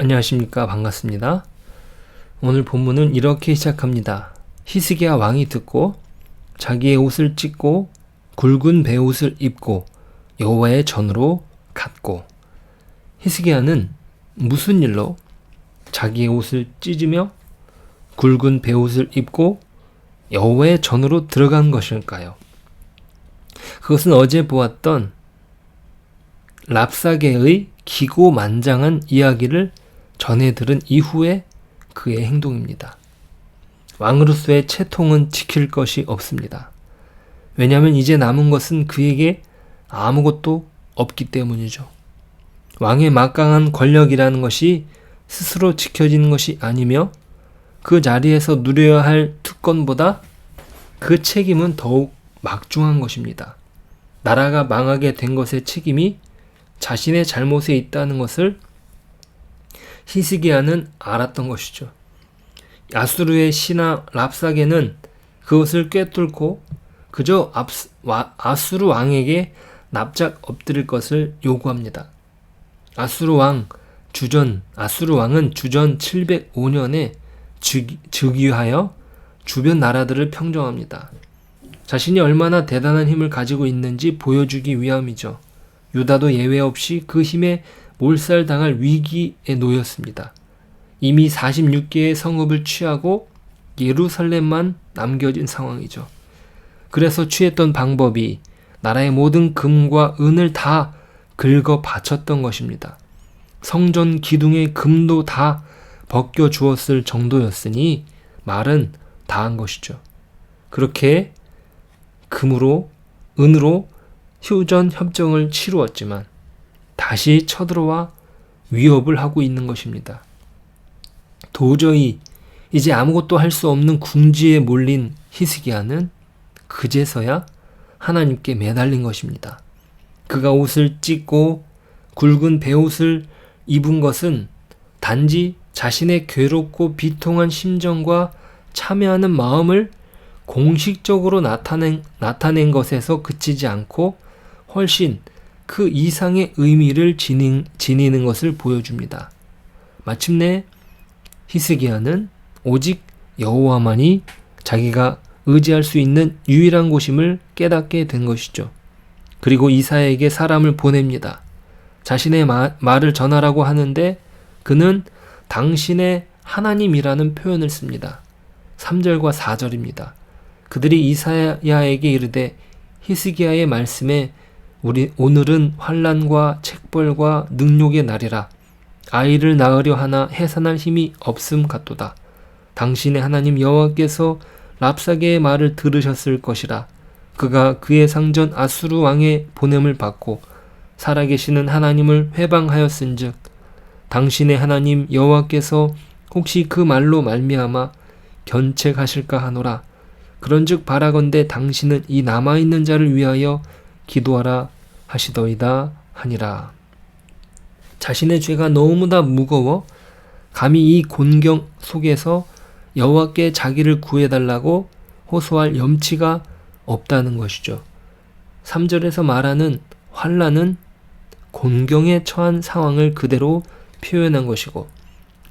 안녕하십니까. 반갑습니다. 오늘 본문은 이렇게 시작합니다. 히스기야 왕이 듣고 자기의 옷을 찢고 굵은 베옷을 입고 여호와의 전으로 갔고. 히스기야는 무슨 일로 자기의 옷을 찢으며 굵은 베옷을 입고 여호와의 전으로 들어간 것일까요? 그것은 어제 보았던 랍사게의 기고만장한 이야기를 전해 들은 이후에 그의 행동입니다. 왕으로서의 채통은 지킬 것이 없습니다. 왜냐하면 이제 남은 것은 그에게 아무것도 없기 때문이죠. 왕의 막강한 권력이라는 것이 스스로 지켜지는 것이 아니며 그 자리에서 누려야 할 특권보다 그 책임은 더욱 막중한 것입니다. 나라가 망하게 된 것의 책임이 자신의 잘못에 있다는 것을 히스기야는 알았던 것이죠. 아수르의 신하 랍사게는 그것을 꿰뚫고 그저 아수르 왕에게 납작 엎드릴 것을 요구합니다. 아수르 왕은 주전 705년에 즉위하여 주변 나라들을 평정합니다. 자신이 얼마나 대단한 힘을 가지고 있는지 보여주기 위함이죠. 유다도 예외 없이 그 힘에 몰살당할 위기에 놓였습니다. 이미 46개의 성읍을 취하고 예루살렘만 남겨진 상황이죠. 그래서 취했던 방법이 나라의 모든 금과 은을 다 긁어 바쳤던 것입니다. 성전 기둥의 금도 다 벗겨 주었을 정도였으니 말은 다 한 것이죠. 그렇게 금으로 은으로 휴전 협정을 치루었지만 다시 쳐들어와 위협을 하고 있는 것입니다. 도저히 이제 아무것도 할 수 없는 궁지에 몰린 히스기야는 그제서야 하나님께 매달린 것입니다. 그가 옷을 찢고 굵은 베옷을 입은 것은 단지 자신의 괴롭고 비통한 심정과 참여하는 마음을 공식적으로 나타낸 것에서 그치지 않고 훨씬 그 이상의 의미를 지니는 것을 보여줍니다. 마침내 히스기야는 오직 여호와만이 자기가 의지할 수 있는 유일한 곳임을 깨닫게 된 것이죠. 그리고 이사야에게 사람을 보냅니다. 자신의 말을 전하라고 하는데 그는 당신의 하나님이라는 표현을 씁니다. 3절과 4절입니다. 그들이 이사야에게 이르되 히스기야의 말씀에 오늘은 환난과 책벌과 능욕의 날이라. 아이를 낳으려 하나 해산할 힘이 없음 같도다. 당신의 하나님 여호와께서 랍사게의 말을 들으셨을 것이라. 그가 그의 상전 아수르 왕의 보냄을 받고 살아계시는 하나님을 회방하였은즉 당신의 하나님 여호와께서 혹시 그 말로 말미암아 견책하실까 하노라. 그런즉 바라건대 당신은 이 남아있는 자를 위하여 기도하라 하시더이다 하니라. 자신의 죄가 너무나 무거워 감히 이 곤경 속에서 여호와께 자기를 구해달라고 호소할 염치가 없다는 것이죠. 3절에서 말하는 환난은 곤경에 처한 상황을 그대로 표현한 것이고,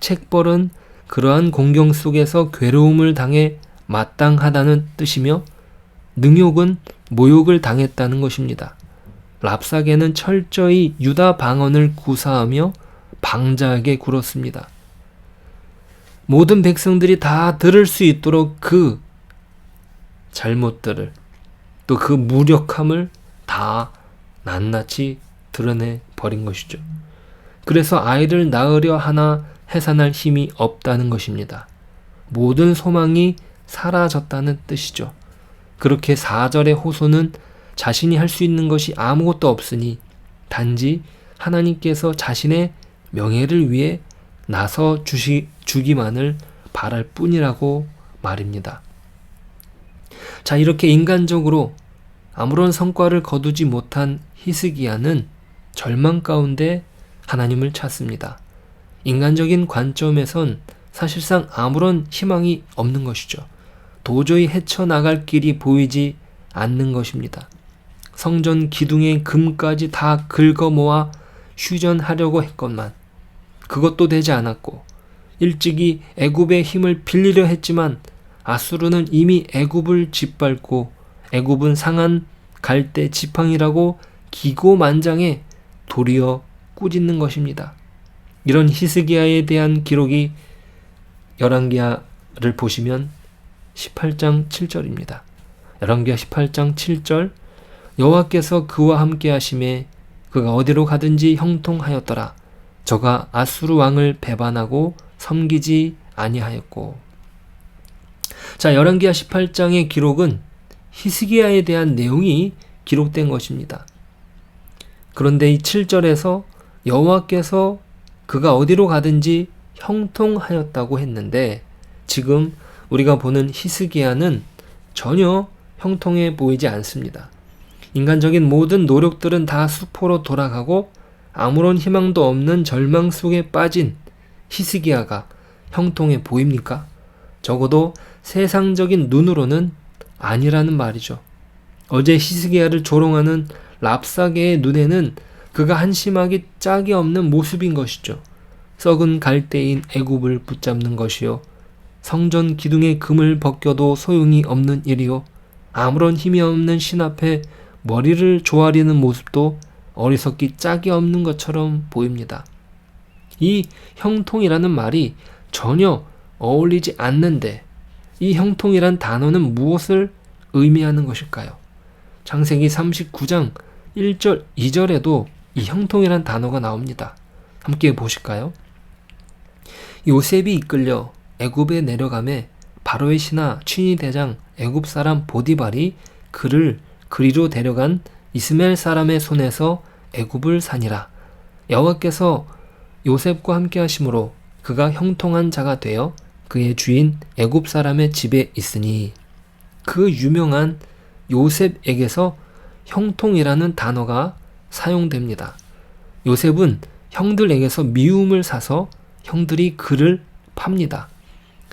책벌은 그러한 곤경 속에서 괴로움을 당해 마땅하다는 뜻이며, 능욕은 모욕을 당했다는 것입니다. 랍사게는 철저히 유다 방언을 구사하며 방자하게 굴었습니다. 모든 백성들이 다 들을 수 있도록 그 잘못들을 또 그 무력함을 다 낱낱이 드러내 버린 것이죠. 그래서 아이를 낳으려 하나 해산할 힘이 없다는 것입니다. 모든 소망이 사라졌다는 뜻이죠. 그렇게 4절의 호소는 자신이 할 수 있는 것이 아무것도 없으니 단지 하나님께서 자신의 명예를 위해 나서 주기만을 바랄 뿐이라고 말입니다. 자, 이렇게 인간적으로 아무런 성과를 거두지 못한 히스기야는 절망 가운데 하나님을 찾습니다. 인간적인 관점에선 사실상 아무런 희망이 없는 것이죠. 도저히 헤쳐나갈 길이 보이지 않는 것입니다. 성전 기둥의 금까지 다 긁어 모아 휴전하려고 했건만 그것도 되지 않았고 일찍이 애굽의 힘을 빌리려 했지만 아수르는 이미 애굽을 짓밟고 애굽은 상한 갈대 지팡이라고 기고만장해 도리어 꾸짖는 것입니다. 이런 히스기야에 대한 기록이 열왕기하를 보시면 18장 7절입니다. 열왕기하 18장 7절 여호와께서 그와 함께 하심에 그가 어디로 가든지 형통하였더라. 저가 아수르 왕을 배반하고 섬기지 아니하였고. 자, 열왕기하 18장의 기록은 히스기야에 대한 내용이 기록된 것입니다. 그런데 이 7절에서 여호와께서 그가 어디로 가든지 형통하였다고 했는데 지금 우리가 보는 히스기야는 전혀 형통해 보이지 않습니다. 인간적인 모든 노력들은 다 수포로 돌아가고 아무런 희망도 없는 절망 속에 빠진 히스기야가 형통해 보입니까? 적어도 세상적인 눈으로는 아니라는 말이죠. 어제 히스기야를 조롱하는 랍사게의 눈에는 그가 한심하기 짝이 없는 모습인 것이죠. 썩은 갈대인 애굽을 붙잡는 것이요, 성전 기둥의 금을 벗겨도 소용이 없는 일이요, 아무런 힘이 없는 신 앞에 머리를 조아리는 모습도 어리석기 짝이 없는 것처럼 보입니다. 이 형통이라는 말이 전혀 어울리지 않는데 이 형통이란 단어는 무엇을 의미하는 것일까요? 창세기 39장 1절, 2절에도 이 형통이란 단어가 나옵니다. 함께 보실까요? 요셉이 이끌려 애굽에 내려가매 바로의 신하 취니 대장 애굽 사람 보디발이 그를 그리로 데려간 이스마엘 사람의 손에서 애굽을 사니라. 여호와께서 요셉과 함께 하심으로 그가 형통한 자가 되어 그의 주인 애굽 사람의 집에 있으니. 그 유명한 요셉에게서 형통이라는 단어가 사용됩니다. 요셉은 형들에게서 미움을 사서 형들이 그를 팝니다.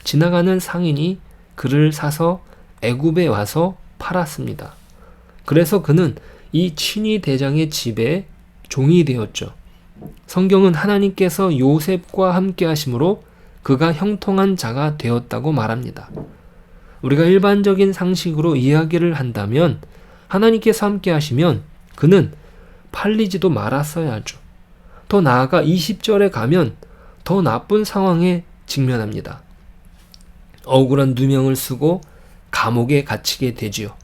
지나가는 상인이 그를 사서 애굽에 와서 팔았습니다. 그래서 그는 이 친위 대장의 집에 종이 되었죠. 성경은 하나님께서 요셉과 함께 하심으로 그가 형통한 자가 되었다고 말합니다. 우리가 일반적인 상식으로 이야기를 한다면 하나님께서 함께 하시면 그는 팔리지도 말았어야 하죠. 더 나아가 20절에 가면 더 나쁜 상황에 직면합니다. 억울한 누명을 쓰고 감옥에 갇히게 되지요.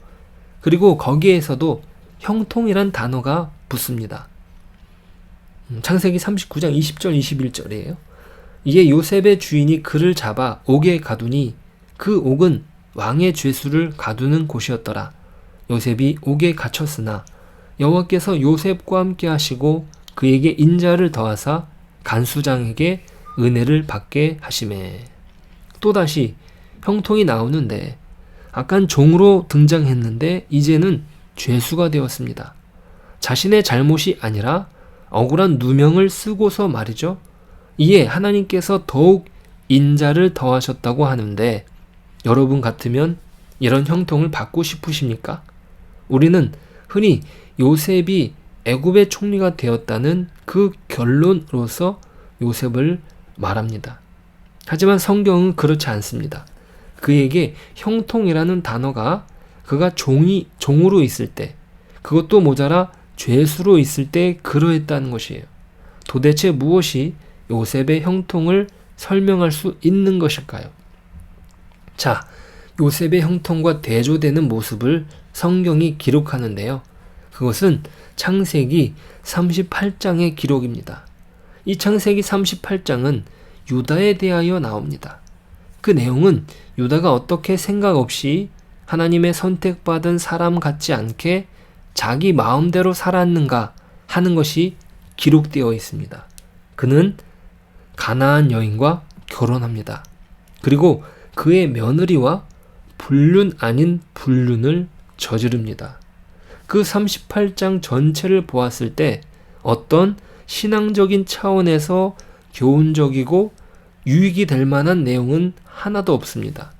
그리고 거기에서도 형통이란 단어가 붙습니다. 창세기 39장 20절 21절이에요. 이에 요셉의 주인이 그를 잡아 옥에 가두니 그 옥은 왕의 죄수를 가두는 곳이었더라. 요셉이 옥에 갇혔으나 여호와께서 요셉과 함께 하시고 그에게 인자를 더하사 간수장에게 은혜를 받게 하시매. 또다시 형통이 나오는데 아깐 종으로 등장했는데 이제는 죄수가 되었습니다. 자신의 잘못이 아니라 억울한 누명을 쓰고서 말이죠. 이에 하나님께서 더욱 인자를 더하셨다고 하는데 여러분 같으면 이런 형통을 받고 싶으십니까? 우리는 흔히 요셉이 애굽의 총리가 되었다는 그 결론으로서 요셉을 말합니다. 하지만 성경은 그렇지 않습니다. 그에게 형통이라는 단어가 그가 종으로 있을 때, 그것도 모자라 죄수로 있을 때 그러했다는 것이에요. 도대체 무엇이 요셉의 형통을 설명할 수 있는 것일까요? 자, 요셉의 형통과 대조되는 모습을 성경이 기록하는데요. 그것은 창세기 38장의 기록입니다. 이 창세기 38장은 유다에 대하여 나옵니다. 그 내용은 유다가 어떻게 생각 없이 하나님의 선택받은 사람 같지 않게 자기 마음대로 살았는가 하는 것이 기록되어 있습니다. 그는 가나안 여인과 결혼합니다. 그리고 그의 며느리와 불륜 아닌 불륜을 저지릅니다. 그 38장 전체를 보았을 때 어떤 신앙적인 차원에서 교훈적이고 유익이 될 만한 내용은 하나도 없습니다.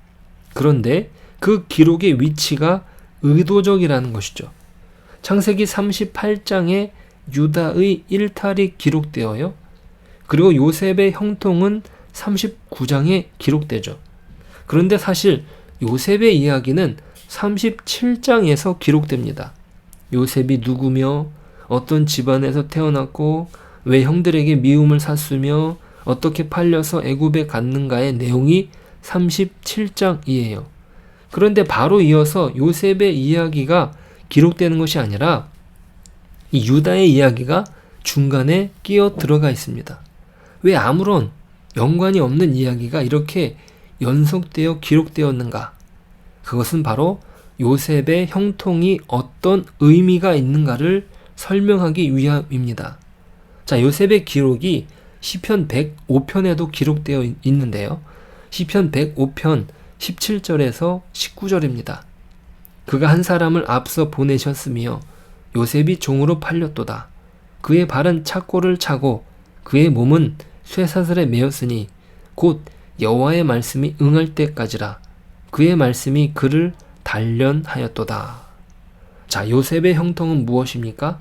그런데 그 기록의 위치가 의도적이라는 것이죠. 창세기 38장에 유다의 일탈이 기록되어요. 그리고 요셉의 형통은 39장에 기록되죠. 그런데 사실 요셉의 이야기는 37장에서 기록됩니다. 요셉이 누구며 어떤 집안에서 태어났고 왜 형들에게 미움을 샀으며 어떻게 팔려서 애굽에 갔는가의 내용이 37장이에요. 그런데 바로 이어서 요셉의 이야기가 기록되는 것이 아니라 이 유다의 이야기가 중간에 끼어 들어가 있습니다. 왜 아무런 연관이 없는 이야기가 이렇게 연속되어 기록되었는가? 그것은 바로 요셉의 형통이 어떤 의미가 있는가를 설명하기 위함입니다. 자, 요셉의 기록이 시편 105편에도 기록되어 있는데요. 시편 105편 17절에서 19절입니다. 그가 한 사람을 앞서 보내셨으며 요셉이 종으로 팔렸도다. 그의 발은 착고를 차고 그의 몸은 쇠사슬에 매였으니 곧 여호와의 말씀이 응할 때까지라. 그의 말씀이 그를 단련하였도다. 자, 요셉의 형통은 무엇입니까?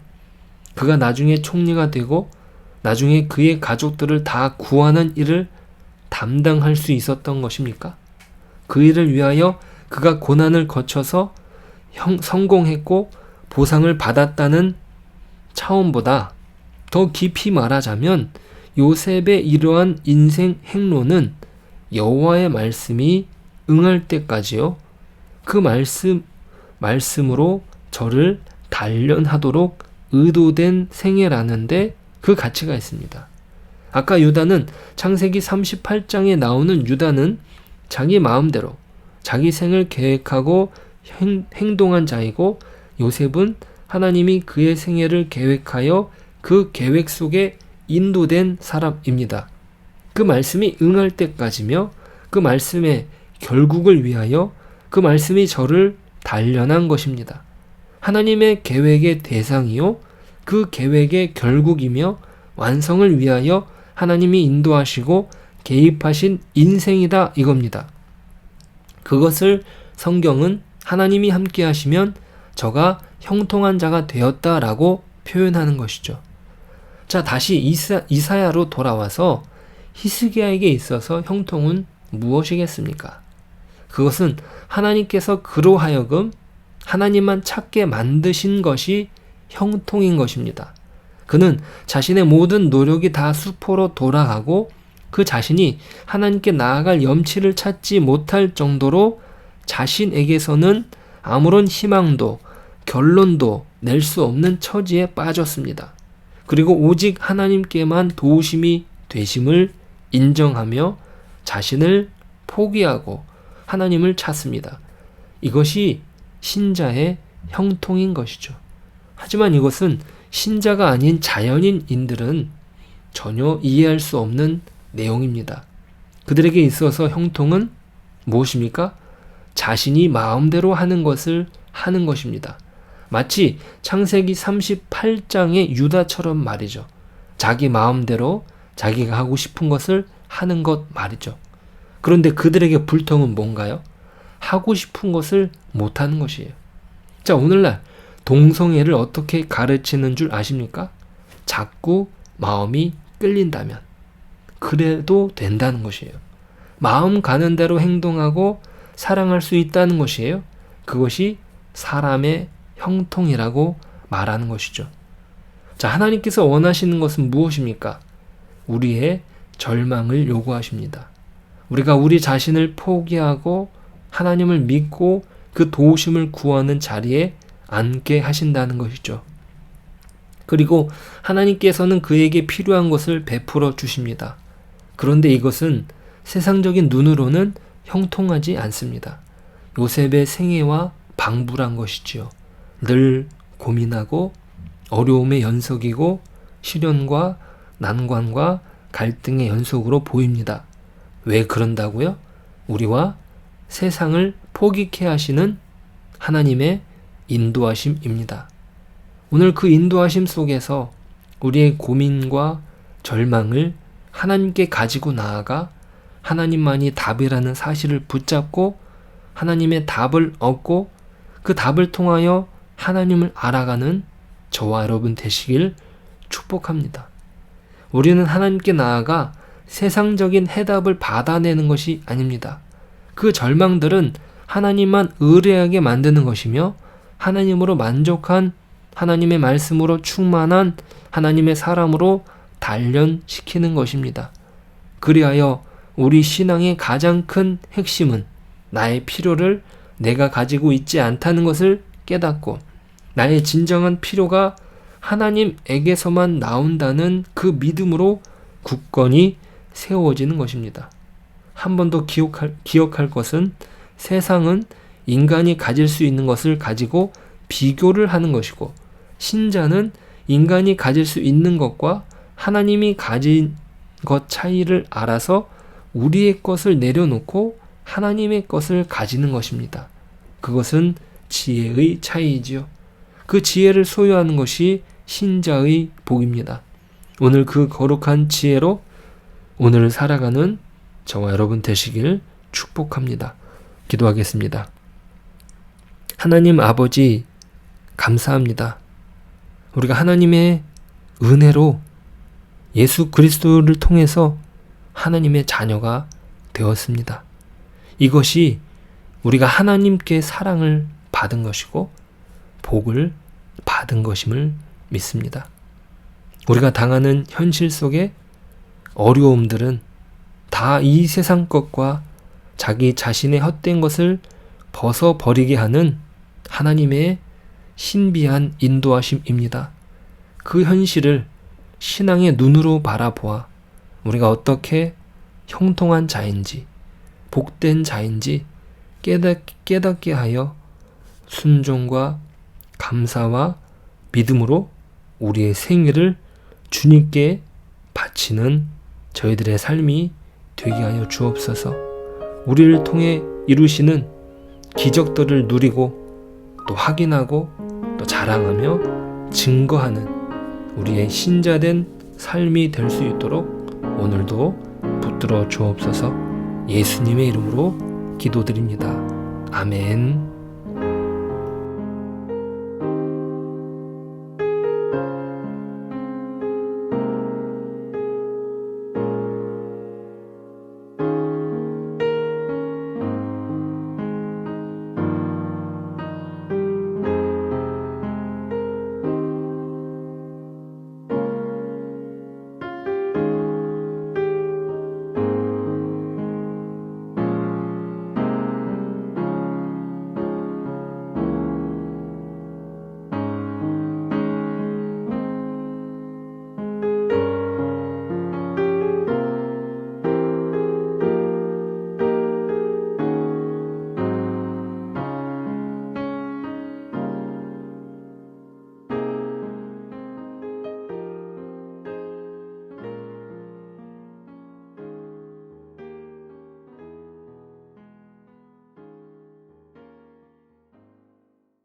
그가 나중에 총리가 되고 나중에 그의 가족들을 다 구하는 일을 담당할 수 있었던 것입니까? 그 일을 위하여 그가 고난을 거쳐서 성공했고 보상을 받았다는 차원보다 더 깊이 말하자면 요셉의 이러한 인생 행로는 여호와의 말씀이 응할 때까지요. 그 말씀으로 저를 단련하도록 의도된 생애라는데 그 가치가 있습니다. 아까 유다는 창세기 38장에 나오는 유다는 자기 마음대로 자기 생을 계획하고 행동한 자이고 요셉은 하나님이 그의 생애를 계획하여 그 계획 속에 인도된 사람입니다. 그 말씀이 응할 때까지며 그 말씀의 결국을 위하여 그 말씀이 저를 단련한 것입니다. 하나님의 계획의 대상이요 그 계획의 결국이며 완성을 위하여 하나님이 인도하시고 개입하신 인생이다 이겁니다. 그것을 성경은 하나님이 함께 하시면 저가 형통한 자가 되었다라고 표현하는 것이죠. 자, 다시 이사야로 돌아와서 히스기야에게 있어서 형통은 무엇이겠습니까? 그것은 하나님께서 그로 하여금 하나님만 찾게 만드신 것이 형통인 것입니다. 그는 자신의 모든 노력이 다 수포로 돌아가고 그 자신이 하나님께 나아갈 염치를 찾지 못할 정도로 자신에게서는 아무런 희망도 결론도 낼 수 없는 처지에 빠졌습니다. 그리고 오직 하나님께만 도우심이 되심을 인정하며 자신을 포기하고 하나님을 찾습니다. 이것이 신자의 형통인 것이죠. 하지만 이것은 신자가 아닌 자연인들은 전혀 이해할 수 없는 내용입니다. 그들에게 있어서 형통은 무엇입니까? 자신이 마음대로 하는 것을 하는 것입니다. 마치 창세기 38장의 유다처럼 말이죠. 자기 마음대로 자기가 하고 싶은 것을 하는 것 말이죠. 그런데 그들에게 불통은 뭔가요? 하고 싶은 것을 못하는 것이에요. 자, 오늘날 동성애를 어떻게 가르치는 줄 아십니까? 자꾸 마음이 끌린다면 그래도 된다는 것이에요. 마음 가는 대로 행동하고 사랑할 수 있다는 것이에요. 그것이 사람의 형통이라고 말하는 것이죠. 자, 하나님께서 원하시는 것은 무엇입니까? 우리의 절망을 요구하십니다. 우리가 우리 자신을 포기하고 하나님을 믿고 그 도우심을 구하는 자리에 앉게 하신다는 것이죠. 그리고 하나님께서는 그에게 필요한 것을 베풀어 주십니다. 그런데 이것은 세상적인 눈으로는 형통하지 않습니다. 요셉의 생애와 방불한 것이지요. 늘 고민하고 어려움의 연속이고 시련과 난관과 갈등의 연속으로 보입니다. 왜 그런다고요? 우리와 세상을 포기케 하시는 하나님의 인도하심입니다. 오늘 그 인도하심 속에서 우리의 고민과 절망을 하나님께 가지고 나아가 하나님만이 답이라는 사실을 붙잡고 하나님의 답을 얻고 그 답을 통하여 하나님을 알아가는 저와 여러분 되시길 축복합니다. 우리는 하나님께 나아가 세상적인 해답을 받아내는 것이 아닙니다. 그 절망들은 하나님만 의뢰하게 만드는 것이며 하나님으로 만족한, 하나님의 말씀으로 충만한 하나님의 사람으로 단련시키는 것입니다. 그리하여 우리 신앙의 가장 큰 핵심은 나의 필요를 내가 가지고 있지 않다는 것을 깨닫고 나의 진정한 필요가 하나님에게서만 나온다는 그 믿음으로 굳건히 세워지는 것입니다. 한 번 더 기억할 것은 세상은 인간이 가질 수 있는 것을 가지고 비교를 하는 것이고 신자는 인간이 가질 수 있는 것과 하나님이 가진 것 차이를 알아서 우리의 것을 내려놓고 하나님의 것을 가지는 것입니다. 그것은 지혜의 차이이지요. 그 지혜를 소유하는 것이 신자의 복입니다. 오늘 그 거룩한 지혜로 오늘을 살아가는 저와 여러분 되시길 축복합니다. 기도하겠습니다. 하나님 아버지, 감사합니다. 우리가 하나님의 은혜로 예수 그리스도를 통해서 하나님의 자녀가 되었습니다. 이것이 우리가 하나님께 사랑을 받은 것이고 복을 받은 것임을 믿습니다. 우리가 당하는 현실 속의 어려움들은 다 이 세상 것과 자기 자신의 헛된 것을 벗어버리게 하는 하나님의 신비한 인도하심입니다. 그 현실을 신앙의 눈으로 바라보아 우리가 어떻게 형통한 자인지 복된 자인지 깨닫게 하여 순종과 감사와 믿음으로 우리의 생애를 주님께 바치는 저희들의 삶이 되게 하여 주옵소서. 우리를 통해 이루시는 기적들을 누리고 또 확인하고 또 자랑하며 증거하는 우리의 신자된 삶이 될 수 있도록 오늘도 붙들어 주옵소서. 예수님의 이름으로 기도드립니다. 아멘.